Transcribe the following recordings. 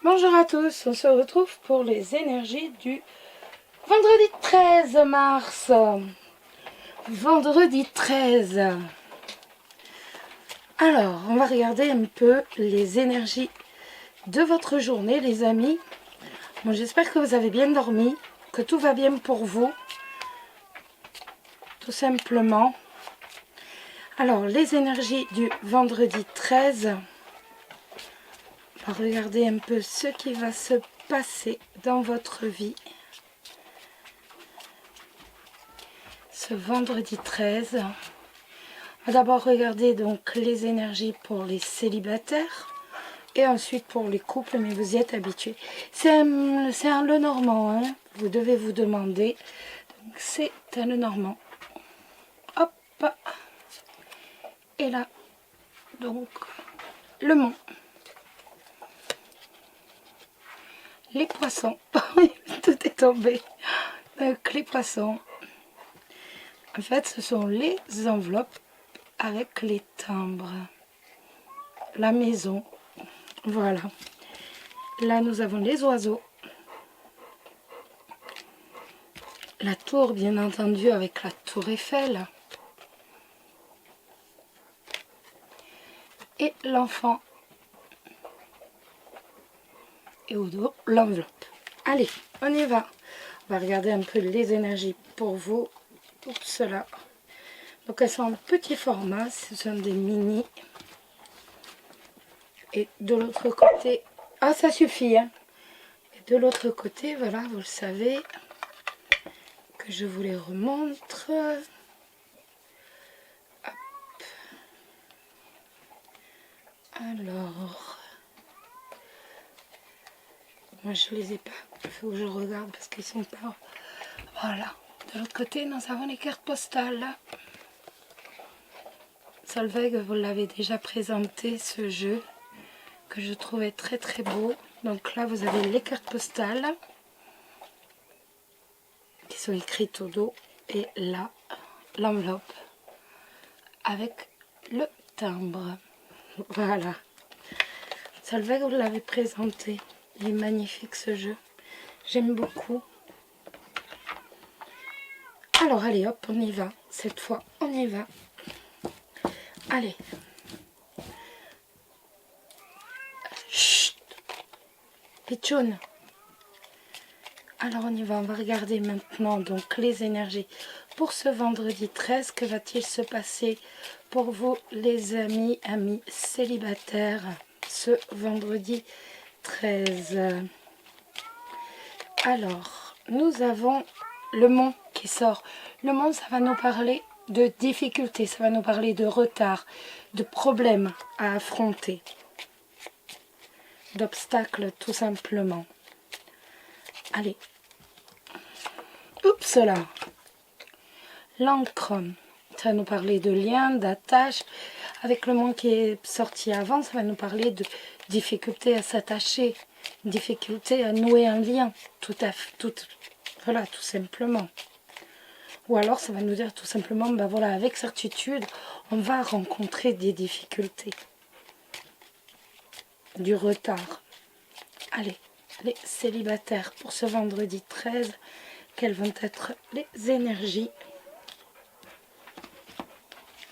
Bonjour à tous, on se retrouve pour les énergies du vendredi 13 mars. Vendredi 13. Alors, on va regarder un peu les énergies de votre journée, les amis. Bon, j'espère que vous avez bien dormi, que tout va bien pour vous. Tout simplement. Alors, les énergies du vendredi 13. On va regarder un peu ce qui va se passer dans votre vie. Ce vendredi 13. On va d'abord regarder donc les énergies pour les célibataires et ensuite pour les couples, mais vous y êtes habitués. C'est un Lenormand, hein, vous devez vous demander. C'est un Lenormand. Hop. Et là, donc, le Mont. Les poissons. Tout est tombé. Donc, les poissons. En fait, ce sont les enveloppes avec les timbres. La maison. Voilà. Là, nous avons les oiseaux. La tour, bien entendu, avec la tour Eiffel. Et l'enfant. Et au dos, l'enveloppe. Allez, on y va. On va regarder un peu les énergies pour vous. Pour cela. Donc, elles sont en petit format. Ce sont des mini. Et de l'autre côté... Ah, ça suffit, hein. Et de l'autre côté, voilà, vous le savez, que je vous les remontre. Hop. Alors... Moi, je les ai pas. Il faut que je regarde parce qu'ils sont pas... Voilà. De l'autre côté, nous avons les cartes postales. Solveig, vous l'avez déjà présenté, ce jeu, que je trouvais très très beau. Donc là, vous avez les cartes postales qui sont écrites au dos. Et là, l'enveloppe avec le timbre. Voilà. Solveig, vous l'avez présenté. Il est magnifique ce jeu. J'aime beaucoup. Alors, allez, hop, on y va. Cette fois, on y va. Allez. Chut. Pitchoun. Alors, on y va. On va regarder maintenant donc les énergies pour ce vendredi 13. Que va-t-il se passer pour vous, les amis célibataires, ce vendredi 13? Alors, nous avons le Mont qui sort. Le Mont, ça va nous parler de difficultés, ça va nous parler de retard, de problèmes à affronter, d'obstacles tout simplement. Allez. Oups là. L'encre, ça va nous parler de liens, d'attaches. Avec le Mont qui est sorti avant, ça va nous parler de difficultés à s'attacher, difficultés à nouer un lien, voilà, tout simplement. Ou alors ça va nous dire tout simplement, ben voilà, avec certitude, on va rencontrer des difficultés, du retard. Allez, les célibataires pour ce vendredi 13, quelles vont être les énergies?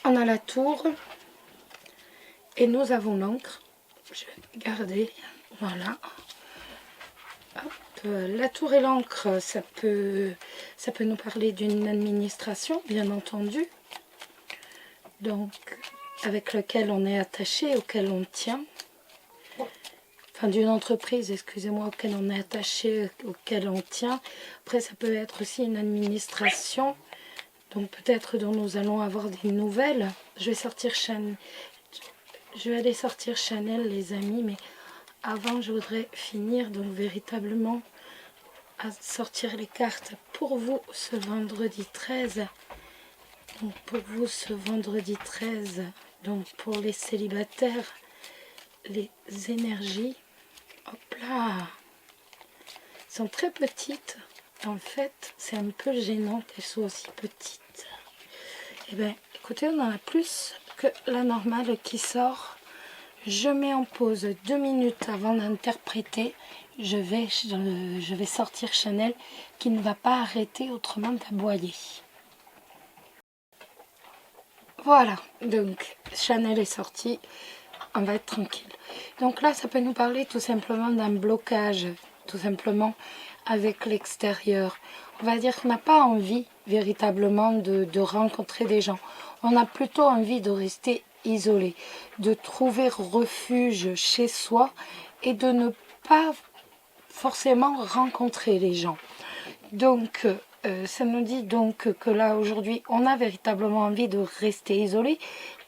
On a la tour et nous avons l'encre. Je vais garder, voilà. Hop, la tour et l'encre, ça peut nous parler d'une administration, bien entendu, donc avec laquelle on est attaché, auquel on tient, enfin d'une entreprise, excusez-moi, auquel on est attaché, auquel on tient. Après, ça peut être aussi une administration, donc peut-être dont nous allons avoir des nouvelles. Je vais aller sortir Chanel, les amis, mais avant, je voudrais finir donc véritablement à sortir les cartes pour vous ce vendredi 13. Donc pour vous ce vendredi 13, donc pour les célibataires, les énergies, hop là, sont très petites. En fait, c'est un peu gênant qu'elles soient aussi petites. Et bien, écoutez, on en a plus que la normale qui sort. Je mets en pause 2 minutes avant d'interpréter. Je vais sortir Chanel qui ne va pas arrêter autrement d'aboyer. Voilà, donc Chanel est sorti, on va être tranquille. Donc là, ça peut nous parler tout simplement d'un blocage, tout simplement avec l'extérieur. On va dire qu'on n'a pas envie véritablement de rencontrer des gens. On a plutôt envie de rester isolé, de trouver refuge chez soi et de ne pas forcément rencontrer les gens. Donc, ça nous dit donc que là, aujourd'hui, on a véritablement envie de rester isolé.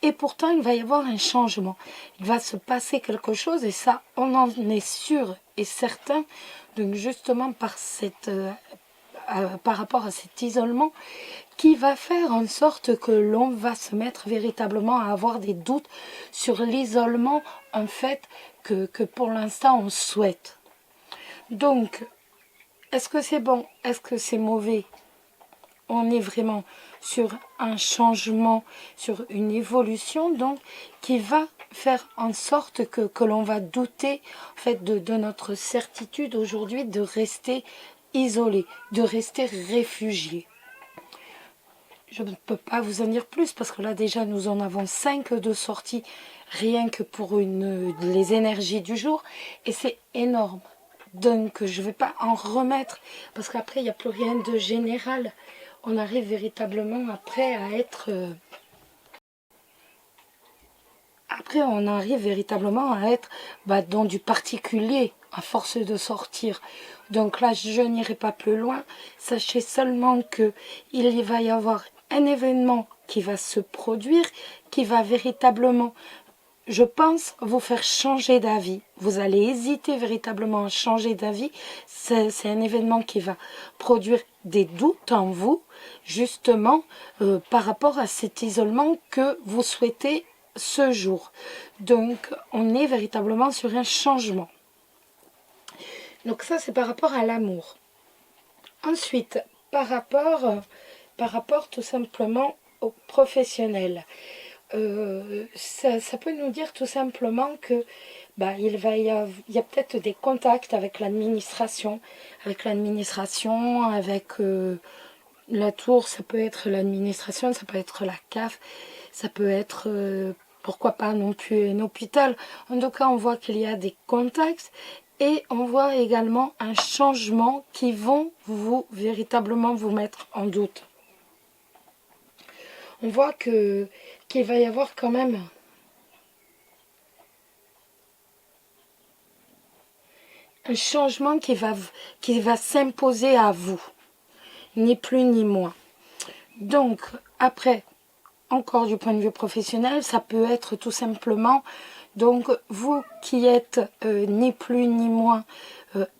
Et pourtant, il va y avoir un changement. Il va se passer quelque chose et ça, on en est sûr et certain. Donc, justement, par rapport à cet isolement, qui va faire en sorte que l'on va se mettre véritablement à avoir des doutes sur l'isolement, en fait, que pour l'instant, on souhaite. Donc, est-ce que c'est bon? Est-ce que c'est mauvais? On est vraiment sur un changement, sur une évolution donc qui va faire en sorte que l'on va douter en fait de notre certitude aujourd'hui de rester isolé, de rester réfugié. Je ne peux pas vous en dire plus parce que là déjà nous en avons 5 de sorties rien que pour les énergies du jour et c'est énorme. Donc je ne vais pas en remettre parce qu'après il n'y a plus rien de général. On arrive véritablement après à être... dans du particulier à force de sortir. Donc là je n'irai pas plus loin. Sachez seulement qu'il va y avoir un événement qui va se produire, qui va véritablement, je pense, vous faire changer d'avis. Vous allez hésiter véritablement à changer d'avis. C'est un événement qui va produire des doutes en vous, justement, par rapport à cet isolement que vous souhaitez ce jour. Donc, on est véritablement sur un changement. Donc ça, c'est par rapport à l'amour. Ensuite, par rapport tout simplement au professionnel. Ça peut nous dire tout simplement que il y a peut-être des contacts avec l'administration, avec la tour, ça peut être l'administration, ça peut être la CAF, ça peut être pourquoi pas non plus un hôpital. En tout cas, on voit qu'il y a des contacts et on voit également un changement qui vont véritablement vous mettre en doute. On voit qu'il va y avoir quand même un changement qui va s'imposer à vous, ni plus ni moins. Donc, après, encore du point de vue professionnel, ça peut être tout simplement, donc vous qui êtes ni plus ni moins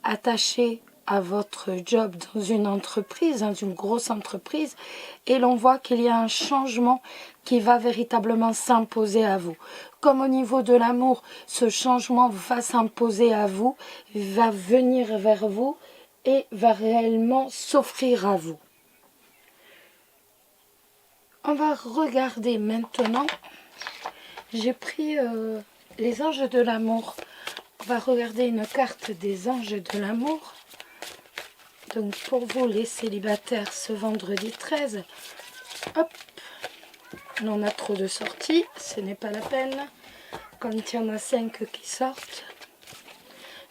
attaché à votre job dans une entreprise, dans une grosse entreprise, et l'on voit qu'il y a un changement qui va véritablement s'imposer à vous. Comme au niveau de l'amour, ce changement va s'imposer à vous, va venir vers vous et va réellement s'offrir à vous. On va regarder maintenant, j'ai pris les anges de l'amour. On va regarder une carte des anges de l'amour. Donc pour vous les célibataires ce vendredi 13, hop, on a trop de sorties, ce n'est pas la peine. Quand il y en a 5 qui sortent.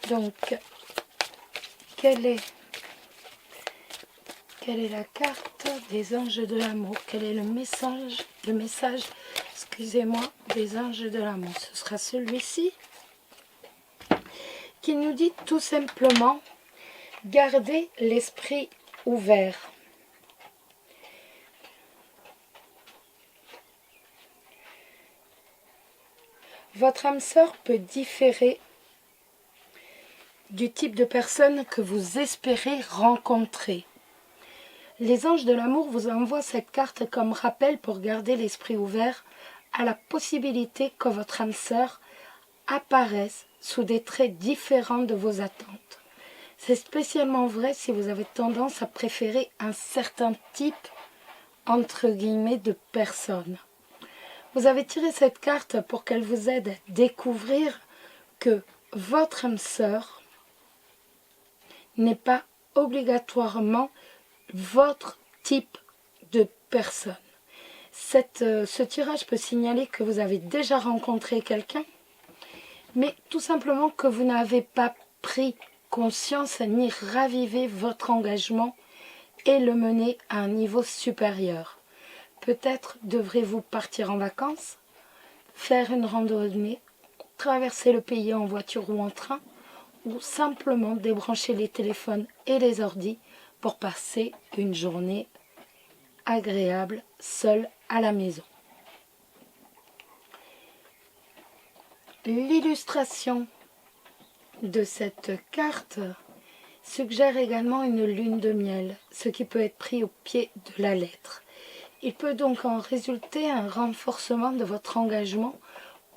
Donc, quelle est la carte des anges de l'amour? Quel est le message, excusez-moi, des anges de l'amour? Ce sera celui-ci qui nous dit tout simplement gardez l'esprit ouvert. Votre âme sœur peut différer du type de personne que vous espérez rencontrer. Les anges de l'amour vous envoient cette carte comme rappel pour garder l'esprit ouvert à la possibilité que votre âme sœur apparaisse sous des traits différents de vos attentes. C'est spécialement vrai si vous avez tendance à préférer un certain type, entre guillemets, de personne. Vous avez tiré cette carte pour qu'elle vous aide à découvrir que votre âme sœur n'est pas obligatoirement votre type de personne. Ce tirage peut signaler que vous avez déjà rencontré quelqu'un, mais tout simplement que vous n'avez pas pris conscience ni ravivé votre engagement et le mener à un niveau supérieur. Peut-être devrez-vous partir en vacances, faire une randonnée, traverser le pays en voiture ou en train, ou simplement débrancher les téléphones et les ordis pour passer une journée agréable seul à la maison. L'illustration de cette carte suggère également une lune de miel, ce qui peut être pris au pied de la lettre. Il peut donc en résulter un renforcement de votre engagement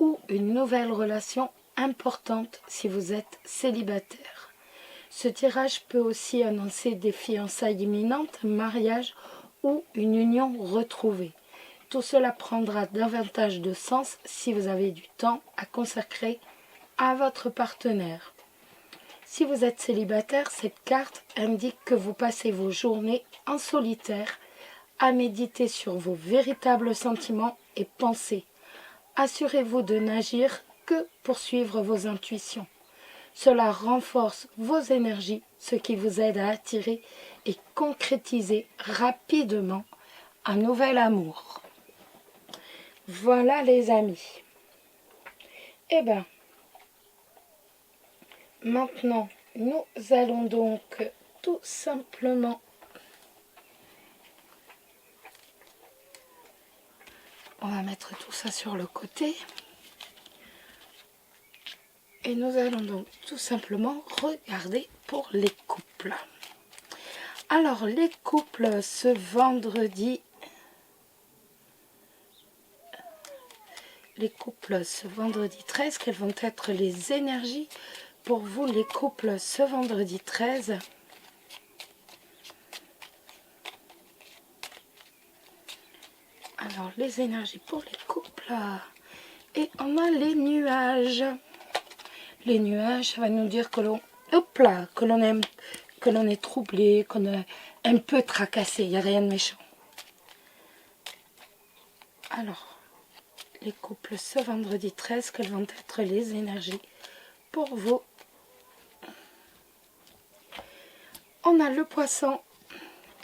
ou une nouvelle relation importante si vous êtes célibataire. Ce tirage peut aussi annoncer des fiançailles imminentes, un mariage ou une union retrouvée. Tout cela prendra davantage de sens si vous avez du temps à consacrer à votre partenaire. Si vous êtes célibataire, cette carte indique que vous passez vos journées en solitaire à méditer sur vos véritables sentiments et pensées. Assurez-vous de n'agir que pour suivre vos intuitions. Cela renforce vos énergies, ce qui vous aide à attirer et concrétiser rapidement un nouvel amour. Voilà les amis. Eh bien, maintenant, nous allons donc tout simplement on va mettre tout ça sur le côté. Et nous allons donc tout simplement regarder pour les couples. Alors, les couples ce vendredi. Les couples ce vendredi 13, quelles vont être les énergies pour vous les couples ce vendredi 13? Alors, les énergies pour les couples. Et on a les nuages. Les nuages, ça va nous dire que l'on est troublé, qu'on est un peu tracassé. Il n'y a rien de méchant. Alors, les couples ce vendredi 13, quelles vont être les énergies pour vous? On a le poisson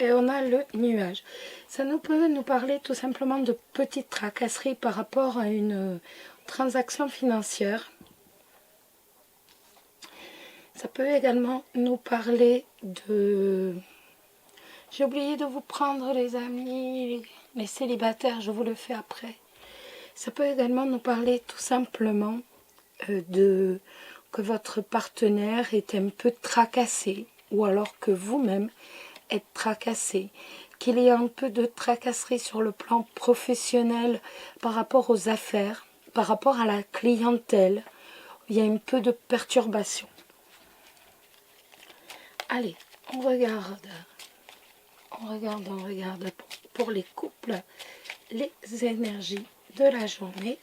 et on a le nuage. Ça peut nous parler tout simplement de petites tracasseries par rapport à une transaction financière. Ça peut également nous parler de... J'ai oublié de vous prendre les amis, les célibataires, je vous le fais après. Ça peut également nous parler tout simplement de que votre partenaire est un peu tracassé ou alors que vous-même êtes tracassé, qu'il y a un peu de tracasserie sur le plan professionnel par rapport aux affaires, par rapport à la clientèle. Il y a un peu de perturbation. Allez, on regarde pour les couples, les énergies de la journée.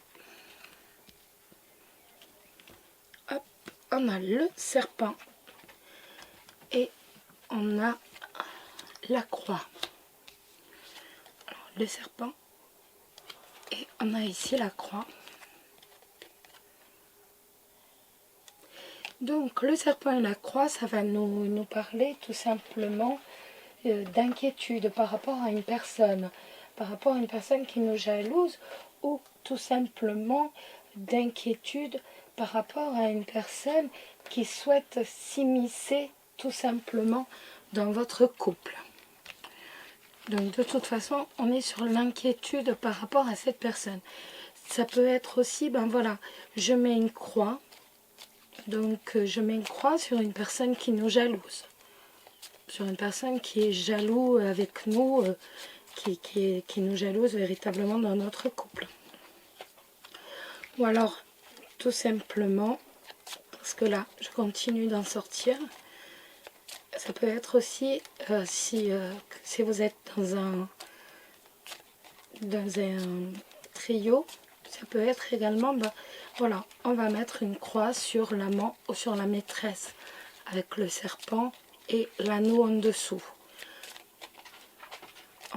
Hop, on a le serpent et on a la croix. Alors, le serpent et on a ici la croix. Donc le serpent et la croix, ça va nous parler tout simplement d'inquiétude par rapport à une personne, qui nous jalouse, ou tout simplement d'inquiétude par rapport à une personne qui souhaite s'immiscer tout simplement dans votre couple. Donc de toute façon, on est sur l'inquiétude par rapport à cette personne. Ça peut être aussi, ben voilà, je mets une croix. Donc je mets une croix sur une personne qui nous jalouse. Sur une personne qui est jaloux avec nous, qui nous jalouse véritablement dans notre couple. Ou alors, tout simplement, parce que là, je continue d'en sortir, ça peut être aussi, si vous êtes dans un trio, ça peut être également, voilà, on va mettre une croix sur l'amant ou sur la maîtresse avec le serpent et l'anneau en dessous.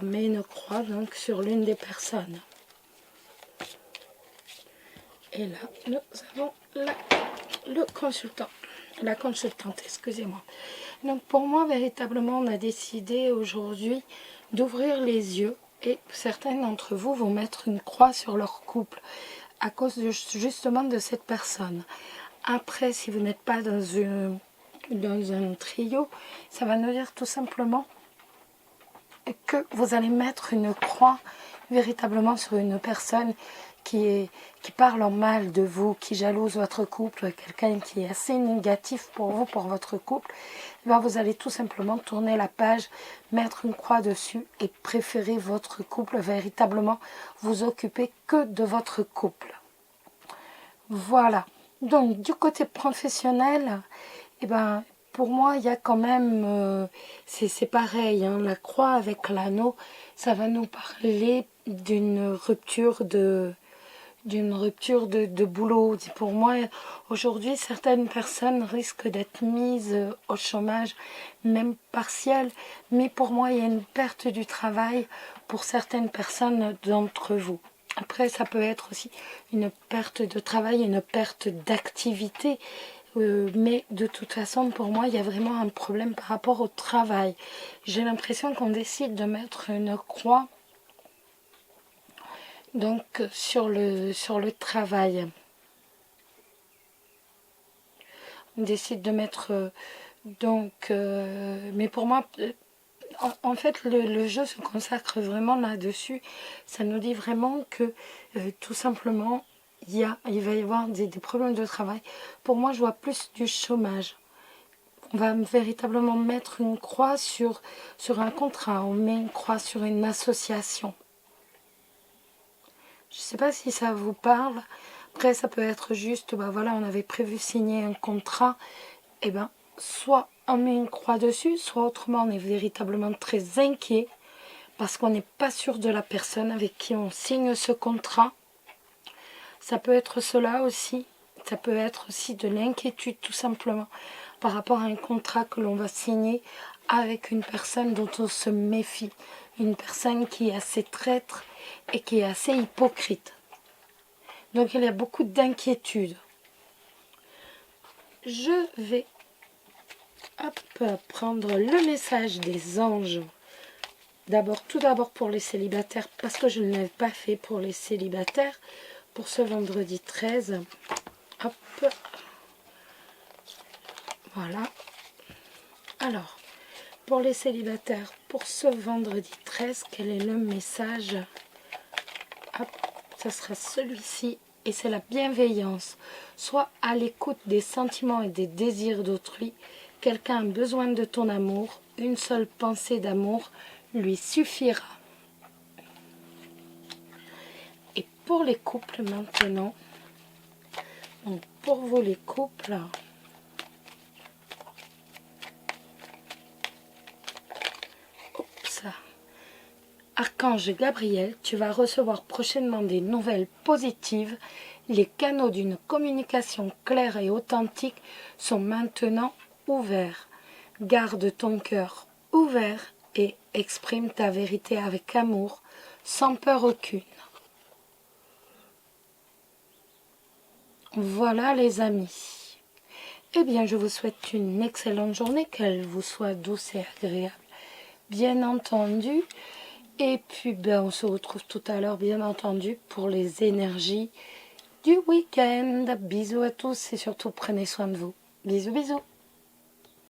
On met une croix donc sur l'une des personnes. Et là, nous avons le consultant, la consultante, excusez-moi. Donc pour moi, véritablement, on a décidé aujourd'hui d'ouvrir les yeux et certains d'entre vous vont mettre une croix sur leur couple à cause justement de cette personne. Après, si vous n'êtes pas dans un trio, ça va nous dire tout simplement que vous allez mettre une croix véritablement sur une personne qui parle en mal de vous, qui jalouse votre couple, quelqu'un qui est assez négatif pour vous, pour votre couple, vous allez tout simplement tourner la page, mettre une croix dessus et préférer votre couple, véritablement vous occuper que de votre couple. Voilà. Donc, du côté professionnel, pour moi, il y a quand même, c'est pareil, hein, la croix avec l'anneau, ça va nous parler d'une rupture de boulot. Pour moi, aujourd'hui, certaines personnes risquent d'être mises au chômage, même partiel, mais pour moi, il y a une perte du travail pour certaines personnes d'entre vous. Après, ça peut être aussi une perte de travail, une perte d'activité, mais de toute façon, pour moi, il y a vraiment un problème par rapport au travail. J'ai l'impression qu'on décide de mettre une croix donc sur le travail. On décide de mettre mais pour moi, en fait, le jeu se consacre vraiment là-dessus. Ça nous dit vraiment que tout simplement, il va y avoir des problèmes de travail. Pour moi, je vois plus du chômage. On va véritablement mettre une croix sur un contrat. On met une croix sur une association. Je ne sais pas si ça vous parle. Après, ça peut être juste, voilà, on avait prévu signer un contrat. Et soit on met une croix dessus, soit autrement, on est véritablement très inquiet parce qu'on n'est pas sûr de la personne avec qui on signe ce contrat. Ça peut être cela aussi. Ça peut être aussi de l'inquiétude tout simplement par rapport à un contrat que l'on va signer avec une personne dont on se méfie. Une personne qui est assez traître et qui est assez hypocrite. Donc il y a beaucoup d'inquiétude. Je vais prendre le message des anges. Tout d'abord pour les célibataires, parce que je ne l'ai pas fait pour les célibataires, pour ce vendredi 13. Hop. Voilà. Alors, pour les célibataires, pour ce vendredi 13, quel est le message? Hop, ça sera celui-ci. Et c'est la bienveillance. Sois à l'écoute des sentiments et des désirs d'autrui. Quelqu'un a besoin de ton amour. Une seule pensée d'amour lui suffira. Et pour les couples maintenant, donc pour vous les couples, Archange Gabriel, tu vas recevoir prochainement des nouvelles positives. Les canaux d'une communication claire et authentique sont maintenant ouverts. Garde ton cœur ouvert et exprime ta vérité avec amour, sans peur aucune. Voilà les amis. Eh bien, je vous souhaite une excellente journée, qu'elle vous soit douce et agréable. Bien entendu. Et puis, on se retrouve tout à l'heure, bien entendu, pour les énergies du week-end. Bisous à tous et surtout, prenez soin de vous. Bisous, bisous.